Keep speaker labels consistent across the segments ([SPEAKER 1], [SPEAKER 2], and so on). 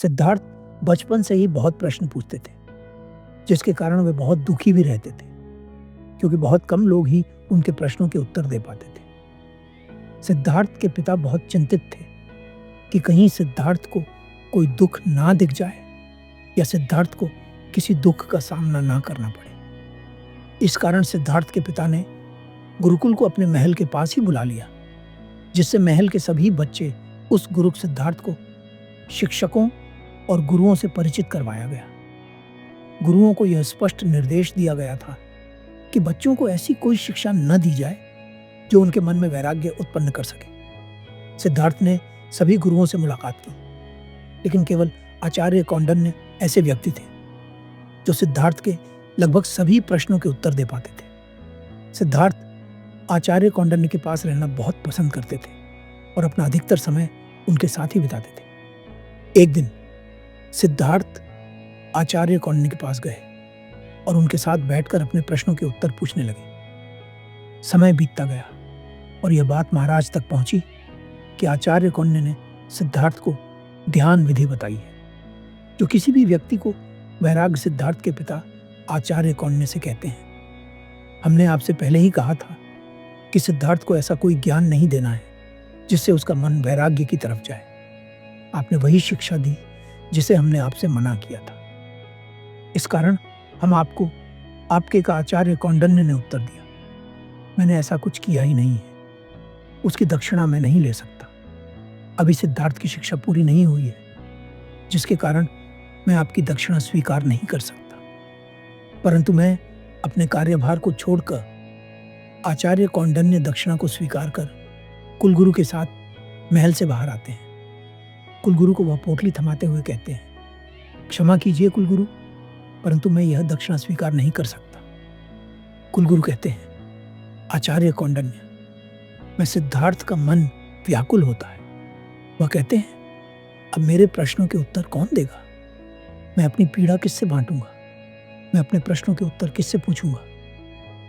[SPEAKER 1] सिद्धार्थ बचपन से ही बहुत प्रश्न पूछते थे, जिसके कारण वे बहुत दुखी भी रहते थे, क्योंकि बहुत कम लोग ही उनके प्रश्नों के उत्तर दे पाते थे। सिद्धार्थ के पिता बहुत चिंतित थे कि कहीं सिद्धार्थ को कोई दुख ना दिख जाए या सिद्धार्थ को किसी दुख का सामना ना करना पड़े। इस कारण सिद्धार्थ के पिता ने गुरुकुल को अपने महल के पास ही बुला लिया, जिससे महल के सभी बच्चे उस गुरु सिद्धार्थ को शिक्षकों और गुरुओं से परिचित करवाया गया। गुरुओं को यह स्पष्ट निर्देश दिया गया था कि बच्चों को ऐसी कोई शिक्षा न दी जाए जो उनके मन में वैराग्य उत्पन्न कर सके। सिद्धार्थ ने सभी गुरुओं से मुलाकात की, लेकिन केवल आचार्य कौंडिन्य ऐसे व्यक्ति थे जो सिद्धार्थ के लगभग सभी प्रश्नों के उत्तर दे पाते थे। सिद्धार्थ आचार्य कौंडिन्य के पास रहना बहुत पसंद करते थे और अपना अधिकतर समय उनके साथ ही बिताते थे। एक दिन सिद्धार्थ आचार्य कौंडिन्य के पास गए और उनके साथ बैठकर अपने प्रश्नों के उत्तर पूछने लगे। समय बीतता गया और यह बात महाराज तक पहुंची कि आचार्य कौंडिन्य ने सिद्धार्थ को ध्यान विधि बताई है, जो किसी भी व्यक्ति को वैराग्य सिद्धार्थ के पिता आचार्य कौंडिन्य से कहते हैं। हमने आपसे पहले ही कहा था कि सिद्धार्थ को ऐसा कोई ज्ञान नहीं देना है जिससे उसका मन वैराग्य की तरफ जाए। आपने वही शिक्षा दी जिसे हमने आपसे मना किया था। इस कारण हम आपको आपके का आचार्य कौंडिन्य ने उत्तर दिया, मैंने ऐसा कुछ किया ही नहीं है, उसकी दक्षिणा मैं नहीं ले सकता। अभी सिद्धार्थ की शिक्षा पूरी नहीं हुई है, जिसके कारण मैं आपकी दक्षिणा स्वीकार नहीं कर सकता। परंतु मैं अपने कार्यभार को छोड़कर आचार्य कौंडिन्य दक्षिणा को स्वीकार कर कुलगुरु के साथ महल से बाहर आते हैं। कुलगुरु को वह पोटली थमाते हुए कहते हैं, क्षमा कीजिए कुलगुरु, परंतु मैं यह दक्षिणा स्वीकार नहीं कर सकता। कुलगुरु कहते हैं, आचार्य कौंडिन्य, मैं सिद्धार्थ का मन व्याकुल होता है। वह कहते हैं, अब मेरे प्रश्नों के उत्तर कौन देगा? मैं अपनी पीड़ा किससे बांटूंगा? मैं अपने प्रश्नों के उत्तर किससे पूछूंगा?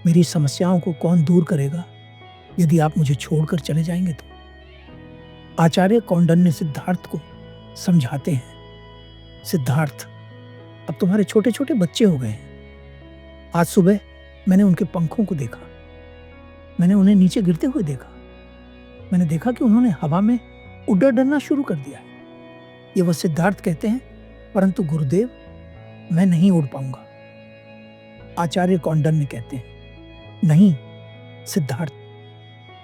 [SPEAKER 1] मेरी समस्याओं को कौन दूर करेगा यदि आप मुझे छोड़कर चले जाएंगे तो? आचार्य कौंडिन्य सिद्धार्थ को समझाते हैं, सिद्धार्थ, अब तुम्हारे छोटे छोटे बच्चे हो गए हैं। आज सुबह मैंने उनके पंखों को देखा, मैंने उन्हें नीचे गिरते हुए देखा, मैंने देखा कि उन्होंने हवा में उड़ डरना शुरू कर दिया है। ये वह सिद्धार्थ कहते हैं, परंतु गुरुदेव, मैं नहीं उड़ पाऊंगा। आचार्य कौंडिन्य कहते हैं, नहीं सिद्धार्थ,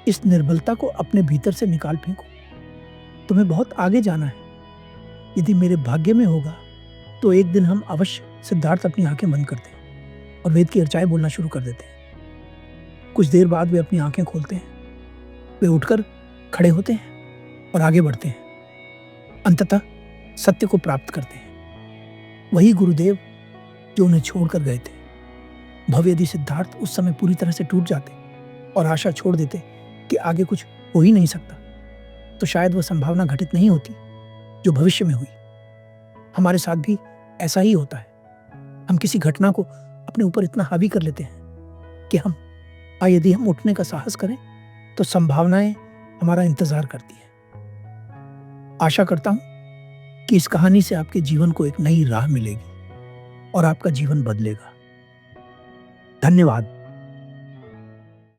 [SPEAKER 1] इस निर्बलता को अपने भीतर से निकाल फेंको। तुम्हें बहुत आगे जाना है। यदि मेरे भाग्य में होगा तो एक दिन हम अवश्य, सिद्धार्थ अपनी आंखें बंद करते हैं और वेद की अर्चाएं बोलना शुरू कर देते हैं। कुछ देर बाद वे अपनी आंखें खोलते हैं, वे उठकर खड़े होते हैं और आगे बढ़ते हैं। अंततः सत्य को प्राप्त करते हैं, वही गुरुदेव जो उन्हें छोड़कर गए थे। भव यदि सिद्धार्थ उस समय पूरी तरह से टूट जाते और आशा छोड़ देते कि आगे कुछ हो ही नहीं सकता, तो शायद वह संभावना घटित नहीं होती जो भविष्य में हुई। हमारे साथ भी ऐसा ही होता है। हम किसी घटना को अपने ऊपर इतना हावी कर लेते हैं कि यदि हम उठने का साहस करें तो संभावनाएं हमारा इंतजार करती हैं। आशा करता हूं कि इस कहानी से आपके जीवन को एक नई राह मिलेगी और आपका जीवन बदलेगा। धन्यवाद।